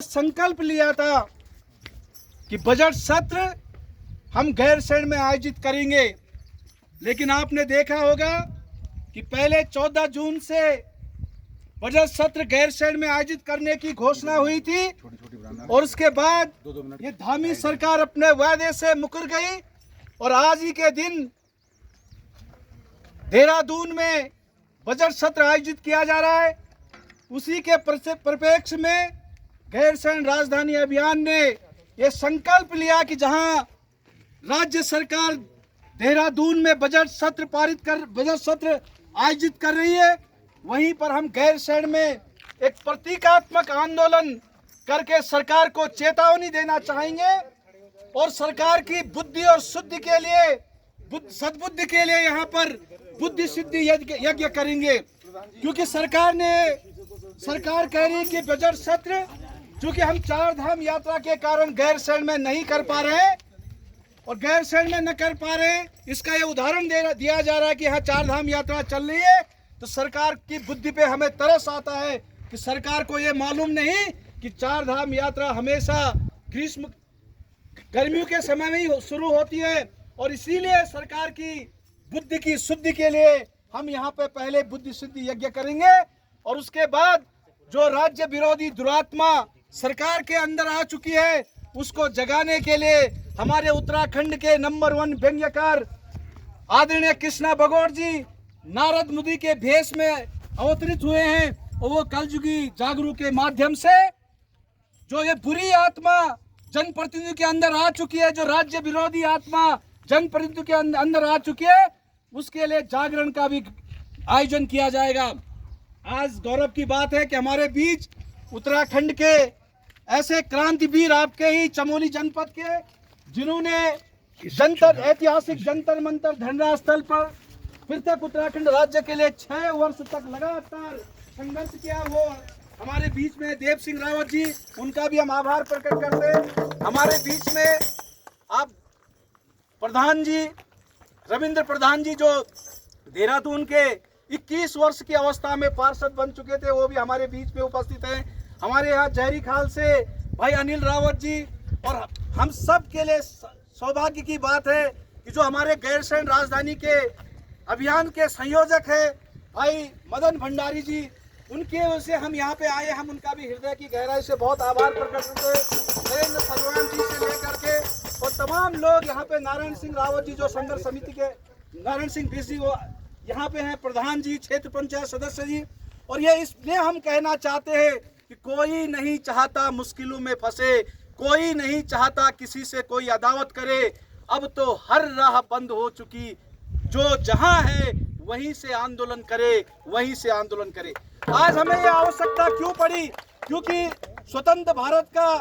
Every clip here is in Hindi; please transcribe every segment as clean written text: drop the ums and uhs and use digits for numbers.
संकल्प लिया था कि बजट सत्र हम गैरसैंण में आयोजित करेंगे, लेकिन आपने देखा होगा कि पहले 14 जून से बजट सत्र गैरसैंण में आयोजित करने की घोषणा हुई थी और उसके बाद ये धामी सरकार अपने वादे से मुकर गई और आज ही के दिन देहरादून में बजट सत्र आयोजित किया जा रहा है। उसी के परिप्रेक्ष्य में गैरसैंण राजधानी अभियान ने यह संकल्प लिया कि जहां राज्य सरकार देहरादून में बजट सत्र आयोजित कर रही है, वहीं पर हम गैरसैंण में एक प्रतीकात्मक आंदोलन करके सरकार को चेतावनी देना चाहेंगे और सरकार की बुद्धि और शुद्धि के लिए, सद्बुद्धि के लिए यहाँ पर बुद्धि सिद्धि यज्ञ करेंगे। क्योंकि सरकार कह रही है कि बजट सत्र चूंकि हम चार धाम यात्रा के कारण गैरसैंण में नहीं कर पा रहे हैं और गैरसैंण में न कर पा रहे हैं, इसका ये उदाहरण दिया जा रहा है कि यहाँ चार धाम यात्रा चल रही है तो सरकार की बुद्धि पे हमें तरस आता है कि सरकार को ये मालूम नहीं कि चार धाम यात्रा हमेशा गर्मियों के समय में ही शुरू होती है और इसीलिए सरकार की बुद्धि की शुद्धि के लिए हम यहाँ पे पहले बुद्धि सिद्धि यज्ञ करेंगे और उसके बाद जो राज्य विरोधी दुरात्मा सरकार के अंदर आ चुकी है उसको जगाने के लिए हमारे उत्तराखंड के नंबर 1 व्यंग्यकार आदरणीय कृष्णा बगोड़ जी नारद मुनि के भेष में अवतरित हुए हैं और वो कलयुगी जागरूक के माध्यम से जो ये बुरी आत्मा जनप्रतिनिधियों के अंदर आ चुकी है, जो राज्य विरोधी आत्मा जनप्रतिनिधियों के अंदर आ चुकी है, उसके लिए जागरण का भी आयोजन किया जाएगा। आज गौरव की बात है कि हमारे बीच उत्तराखंड के ऐसे क्रांतिवीर आपके ही चमोली जनपद के जिन्होंने ऐतिहासिक जंतर मंतर धरना स्थल पर फिर तक उत्तराखंड राज्य के लिए 6 वर्ष तक लगातार संघर्ष किया, वो हमारे बीच में देव सिंह रावत जी, उनका भी हम आभार प्रकट करते हैं। हमारे बीच में आप प्रधान जी रविंद्र प्रधान जी जो देहरादून के 21 वर्ष की अवस्था में पार्षद बन चुके थे, वो भी हमारे बीच में उपस्थित हैं। हमारे यहाँ जहरी खाल से भाई अनिल रावत जी, और हम सब के लिए सौभाग्य की बात है कि जो हमारे गैरसैंण राजधानी के अभियान के संयोजक है भाई मदन भंडारी जी, उनके वजह से हम यहाँ पे आए। हम उनका भी हृदय की गहराई से बहुत आभार प्रकट करते हैं। नरेंद्र सलवान जी से लेकर के और तमाम लोग यहाँ पे, नारायण सिंह रावत जी जो संघर्ष समिति के नारायण सिंह बीसी वो यहाँ पे हैं, प्रधान जी, क्षेत्र पंचायत सदस्य जी। और ये इसलिए हम कहना चाहते हैं कि कोई नहीं चाहता मुश्किलों में फंसे, कोई नहीं चाहता किसी से कोई अदावत करे। अब तो हर राह बंद हो चुकी, जो जहां है वहीं से आंदोलन करे, वहीं से आंदोलन करे। आज हमें यह आवश्यकता क्यों पड़ी? क्योंकि स्वतंत्र भारत का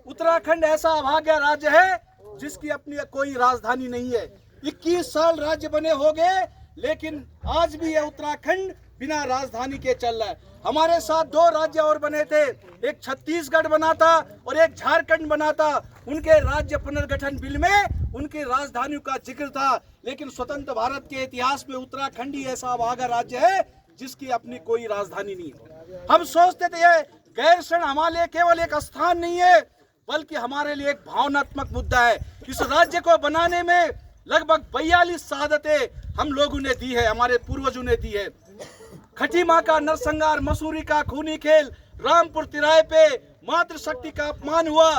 उत्तराखंड ऐसा अभागा राज्य है जिसकी अपनी कोई राजधानी नहीं है। 21 साल राज्य बने हो गए, लेकिन आज भी यह उत्तराखंड बिना राजधानी के चल रहा है। हमारे साथ 2 राज्य और बने थे, एक छत्तीसगढ़ बना था और एक झारखंड बना था। उनके राज्य पुनर्गठन बिल में उनकी राजधानियों का जिक्र था, लेकिन स्वतंत्र भारत के इतिहास में उत्तराखंड ही ऐसा अभागा राज्य है जिसकी अपनी कोई राजधानी नहीं है। हम सोचते थे ये गैरसैंण हमारे लिए केवल एक स्थान नहीं है, बल्कि हमारे लिए एक भावनात्मक मुद्दा है। इस राज्य को बनाने में लगभग 42 शहादतें हम लोगों ने दी है, हमारे पूर्वजों ने दी है। खटी माँ का नरसंहार, मसूरी का खूनी खेल, रामपुर तिराहे पे मातृशक्ति का अपमान हुआ,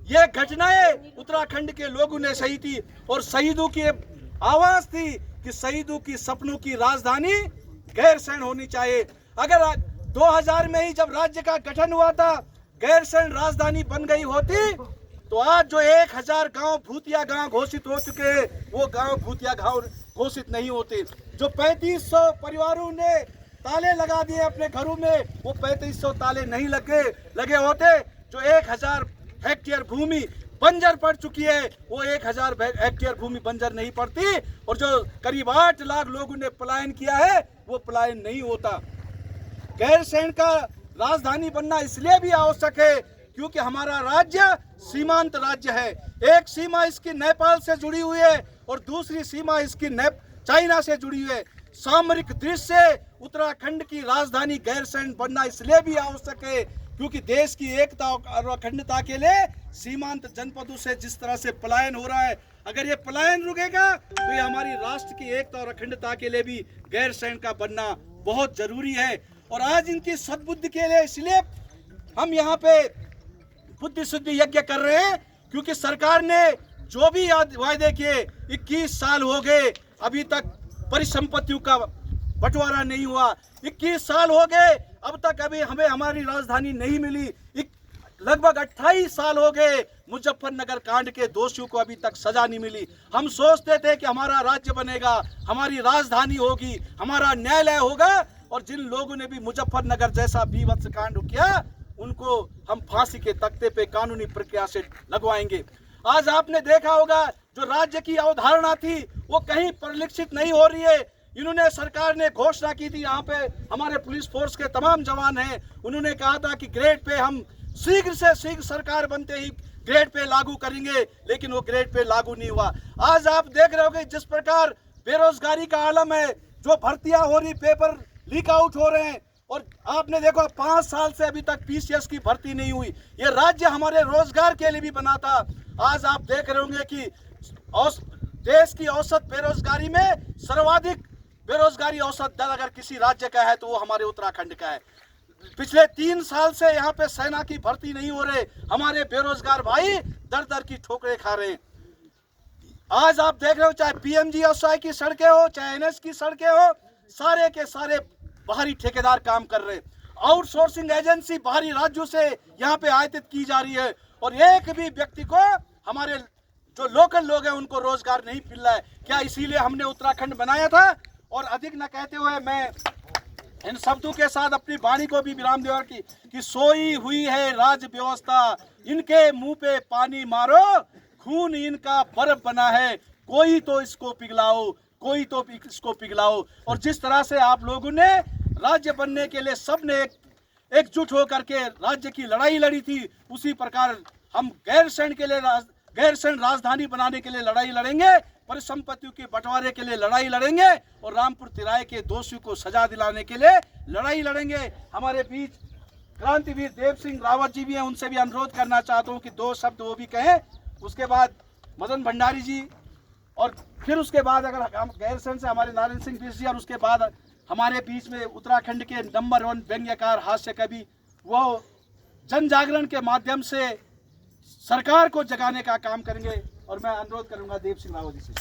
ये घटनाएं उत्तराखंड के लोगों ने सही थी और शहीदों की आवाज थी कि शहीदों की सपनों की राजधानी गैरसैंण होनी चाहिए। अगर 2000 में ही जब राज्य का गठन हुआ था गैरसैंण राजधानी बन गई होती तो आज जो 1000 गांव भूतिया गांव घोषित हो चुके हैं, वो गांव भूतिया गांव घोषित नहीं होते। जो 3500 परिवारों ने ताले लगा दिए अपने घरों में, वो 3500 ताले नहीं लगे होते। जो 1000 हेक्टेयर भूमि बंजर पड़ चुकी है, वो 1000 हेक्टेयर भूमि बंजर नहीं पड़ती। और जो करीब 8 लाख लोगों ने पलायन किया है, वो पलायन नहीं होता। गैरसैंण का राजधानी बनना इसलिए भी आवश्यक है क्योंकि हमारा राज्य सीमांत राज्य है। एक सीमा इसकी नेपाल से जुड़ी हुई है और दूसरी सीमा इसकी चाइना से जुड़ी हुई है। सामरिक दृष्टि से उत्तराखंड की राजधानी गैरसैंण बनना इसलिए भी आवश्यक है क्योंकि देश की एकता और अखंडता के लिए सीमांत जनपदों से जिस तरह से पलायन हो रहा है, अगर ये पलायन रुकेगा तो ये हमारी राष्ट्र की एकता और अखंडता के लिए भी गैर सैनिक का बनना बहुत जरूरी है। और आज इनकी सद्बुद्धि के लिए इसलिए हम यहाँ पे बुद्धि शुद्धि यज्ञ कर रहे हैं, क्योंकि सरकार ने जो भी वायदे किए 21 साल हो गए, अभी तक परिसंपत्तियों का बंटवारा नहीं हुआ। 21 साल हो गए, अब तक अभी हमें हमारी राजधानी नहीं मिली। लगभग 28 साल हो गए, मुजफ्फरनगर कांड के दोषियों को अभी तक सजा नहीं मिली। हम सोचते थे कि हमारा राज्य बनेगा, हमारी राजधानी होगी, हमारा न्यायालय होगा, और जिन लोगों ने भी मुजफ्फरनगर जैसा बीभत्स कांड किया उनको हम फांसी के तख्ते पे कानूनी प्रक्रिया से लगवाएंगे। आज आपने देखा होगा जो राज्य की अवधारणा थी वो कहीं परिलक्षित नहीं हो रही है। इन्होंने सरकार ने घोषणा की थी, यहाँ पे हमारे पुलिस फोर्स के तमाम जवान हैं, उन्होंने कहा था कि ग्रेड पे हम शीघ्र से शीघ्र सरकार बनते ही ग्रेड पे लागू करेंगे, लेकिन वो ग्रेड पे लागू नहीं हुआ। आज आप देख रहे होंगे जिस प्रकार बेरोजगारी का आलम है, जो भर्तियां हो रही, पेपर लीक आउट हो रहे हैं, और आपने देखो 5 साल से अभी तक पीसीएस की भर्ती नहीं हुई। ये राज्य हमारे रोजगार के लिए भी बना था। आज आप देख रहे होंगे कि देश की औसत बेरोजगारी में सर्वाधिक बेरोजगारी औसत दर अगर किसी राज्य का है तो वो हमारे उत्तराखंड का है। पिछले 3 साल से यहाँ पे सेना की भर्ती नहीं हो रहे, हमारे बेरोजगार भाई दर दर की ठोकरें खा रहे हैं। आज आप देख रहे हो चाहे पीएमजीएसवाई की सड़कें हो, चाहे एनएच की सड़कें हो, सारे के सारे बाहरी ठेकेदार काम कर रहे हैं। आउटसोर्सिंग एजेंसी बाहरी राज्यों से यहाँ पे आयातित की जा रही है, और एक भी व्यक्ति को, हमारे जो लोकल लोग हैं उनको रोजगार नहीं मिल रहा है। क्या इसीलिए हमने उत्तराखंड बनाया था? और अधिक न कहते हुए मैं इन शब्दों के साथ अपनी वाणी को भी विराम दूंगा कि सोई हुई है राज व्यवस्था, इनके मुंह पे पानी मारो, खून इनका बर्फ बना है, कोई तो इसको पिघलाओ, कोई तो इसको पिघलाओ। और जिस तरह से आप लोगों ने राज्य बनने के लिए सबने एकजुट होकर के राज्य की लड़ाई लड़ी थी, उसी प्रकार हम गैर सैन्य राजधानी बनाने के लिए लड़ाई लड़ेंगे, परिसंपत्तियों के बंटवारे के लिए लड़ाई लड़ेंगे, और रामपुर तिराए के दोषियों को सजा दिलाने के लिए लड़ाई लड़ेंगे। हमारे बीच क्रांतिवीर देव सिंह रावत जी भी हैं, उनसे भी अनुरोध करना चाहता हूं कि 2 शब्द वो भी कहें। उसके बाद मदन भंडारी जी, और फिर उसके बाद अगर हम गैर सैन्य से हमारे नारायण सिंह बिष्ट जी, और उसके बाद हमारे बीच में उत्तराखंड के नंबर 1 व्यंग्यकार, हास्य कवि, वो जन जागरण के माध्यम से सरकार को जगाने का काम करेंगे। और मैं अनुरोध करूंगा देव सिंह रावत जी से।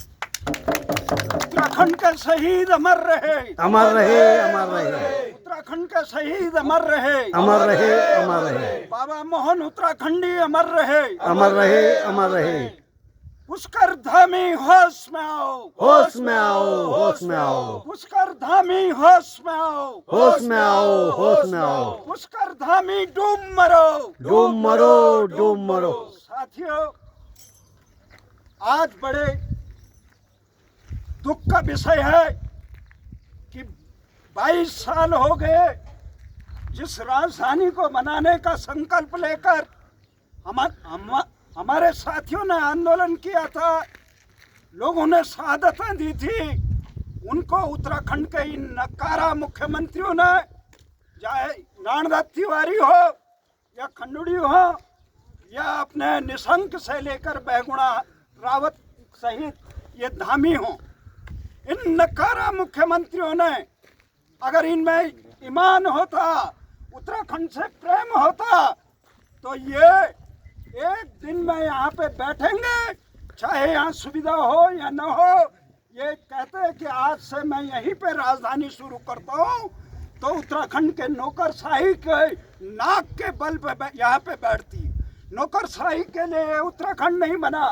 उत्तराखंड के शहीद अमर रहे, अमर रहे, अमर रहे। उत्तराखंड के शहीद अमर रहे, अमर रहे, अमर रहे। बाबा मोहन उत्तराखंडी अमर रहे, अमर रहे, अमर रहे। पुष्कर धामी होश में आओ, होश में आओ, होश में आओ। पुष्कर धामी होश में आओ, होश में आओ, होश में आओ। पुष्कर धामी डूब मरो, डूब मरो, डूब मरो। साथियों, आज बड़े दुख का विषय है कि 22 साल हो गए जिस राजधानी को बनाने का संकल्प लेकर हमारे साथियों ने आंदोलन किया था, लोगों ने शहादतें दी थी, उनको उत्तराखंड के इन नकारा मुख्यमंत्रियों ने, चाहे नानदत्त तिवारी हो या खंडूड़ी हो या अपने निशंक से लेकर बहुगुणा रावत सहित ये धामी हो, इन नकारा मुख्यमंत्रियों ने, अगर इनमें ईमान होता, उत्तराखंड से प्रेम होता, तो ये एक दिन में यहाँ पे बैठेंगे, चाहे यहाँ सुविधा हो या न हो। ये कहते हैं कि आज से मैं यहीं पे राजधानी शुरू करता हूँ, तो उत्तराखंड के नौकरशाही के नाक के बल पे यहाँ पे बैठती। नौकरशाही के लिए उत्तराखंड नहीं बना,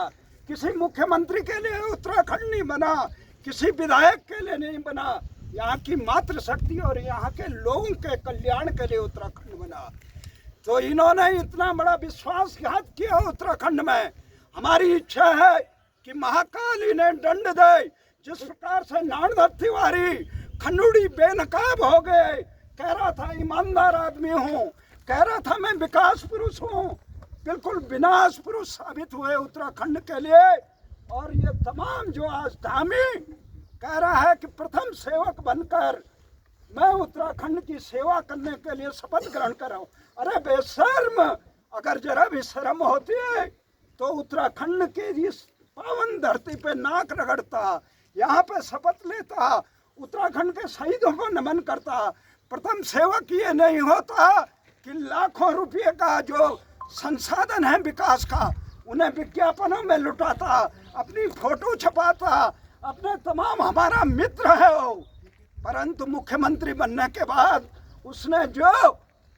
किसी मुख्यमंत्री के लिए उत्तराखंड नहीं बना, किसी विधायक के लिए नहीं बना, यहाँ की मातृशक्ति और यहाँ के लोगों के कल्याण के लिए उत्तराखंड बना। तो इन्होंने इतना बड़ा विश्वासघात किया उत्तराखंड में। हमारी इच्छा है कि महाकाल इन्हें दंड दे। जिस प्रकार से नानदत्त तिवारी खंडूड़ी बेनकाब हो गए, कह रहा था ईमानदार आदमी हूँ, कह रहा था मैं विकास पुरुष हूँ, बिल्कुल विनाश पुरुष साबित हुए उत्तराखंड के लिए। और ये तमाम जो आज धामी कह रहा है कि प्रथम सेवक बनकर मैं उत्तराखंड की सेवा करने के लिए शपथ ग्रहण कर रहा हूँ। अरे बेशर्म, अगर जरा भी शर्म होती है तो उत्तराखंड की इस पावन धरती पे नाक रगड़ता, यहाँ पे शपथ लेता, उत्तराखंड के शहीदों को नमन करता। प्रथम सेवक ये नहीं होता कि लाखों रुपये का जो संसाधन है विकास का उन्हें विज्ञापनों में लुटाता, अपनी फोटो छपाता, अपने तमाम हमारा मित्र है वो। परंतु मुख्यमंत्री बनने के बाद उसने जो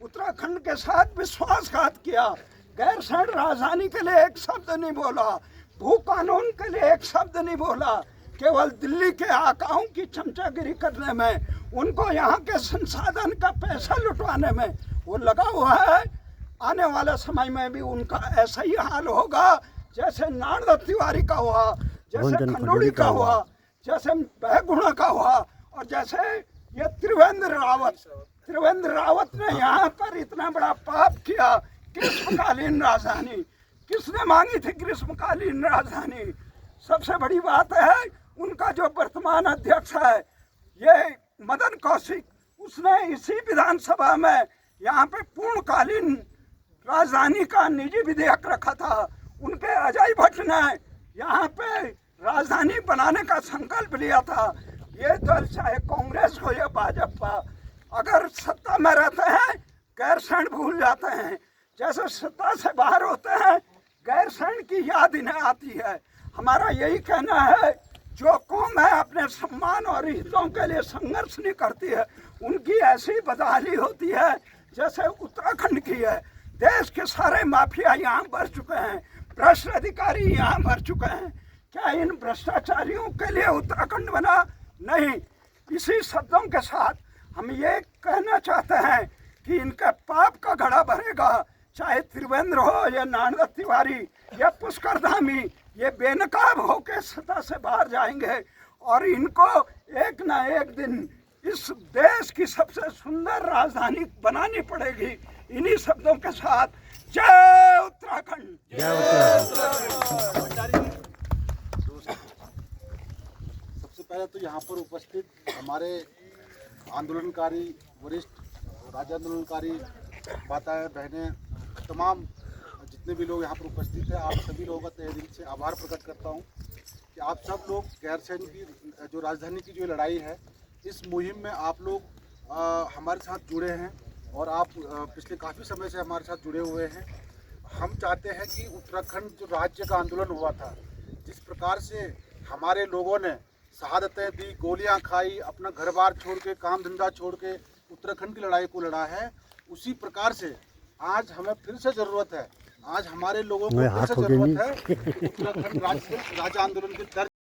उत्तराखंड के साथ विश्वासघात किया, गैरसैंण राजधानी के लिए एक शब्द नहीं बोला, भू कानून के लिए एक शब्द नहीं बोला, केवल दिल्ली के आकाओं की चमचागिरी करने में, उनको यहाँ के संसाधन का पैसा लुटवाने में वो लगा हुआ है। आने वाले समय में भी उनका ऐसा ही हाल होगा जैसे नारद तिवारी का हुआ, जैसे खंडूड़ी का हुआ, जैसे बहगुणा का हुआ, और जैसे ये त्रिवेंद्र रावत ने यहाँ पर इतना बड़ा पाप किया। ग्रीष्मकालीन राजधानी किसने मांगी थी? ग्रीष्मकालीन राजधानी। सबसे बड़ी बात है उनका जो वर्तमान अध्यक्ष है ये मदन कौशिक, उसने इसी विधानसभा में यहाँ पे पूर्णकालीन राजधानी का निजी विधेयक रखा था। उनके अजय भट्ट ने यहाँ पे राजधानी बनाने का संकल्प लिया था। ये दल चाहे कांग्रेस हो या भाजपा, अगर सत्ता में रहते हैं गैरसैंण भूल जाते हैं, जैसे सत्ता से बाहर होते हैं गैरसैंण की याद इन्हें आती है। हमारा यही कहना है, जो कौम है अपने सम्मान और हितों के लिए संघर्ष नहीं करती है, उनकी ऐसी बदहाली होती है जैसे उत्तराखंड की है। देश के सारे माफिया यहाँ भर चुके हैं, भ्रष्ट अधिकारी यहाँ भर चुके हैं। क्या इन भ्रष्टाचारियों के लिए उत्तराखंड बना? नहीं। इसी शब्दों के साथ हम ये कहना चाहते हैं कि इनका पाप का घड़ा भरेगा, चाहे त्रिवेंद्र हो या नारद तिवारी या पुष्कर धामी, ये बेनकाब होकर सत्ता से बाहर जाएंगे और इनको एक ना एक दिन इस देश की सबसे सुंदर राजधानी बनानी पड़ेगी। इन्हीं शब्दों के साथ जय उत्तराखंड। सबसे पहले तो यहाँ पर उपस्थित हमारे आंदोलनकारी वरिष्ठ, राज्य आंदोलनकारी माताएं, बहनें, तमाम जितने भी लोग यहाँ पर उपस्थित हैं, आप सभी लोगों का तहे दिल से आभार प्रकट करता हूँ कि आप सब लोग गैरसैंण की जो राजधानी की जो लड़ाई है, इस मुहिम में आप लोग हमारे साथ जुड़े हैं और आप पिछले काफ़ी समय से हमारे साथ जुड़े हुए हैं। हम चाहते हैं कि उत्तराखंड जो राज्य का आंदोलन हुआ था, जिस प्रकार से हमारे लोगों ने शहादतें दी, गोलियां खाई, अपना घर बार छोड़ के, काम धंधा छोड़ के उत्तराखंड की लड़ाई को लड़ा है, उसी प्रकार से आज हमें फिर से ज़रूरत है, आज हमारे लोगों को फिर से ज़रूरत है उत्तराखंड राज्य आंदोलन के दर्ज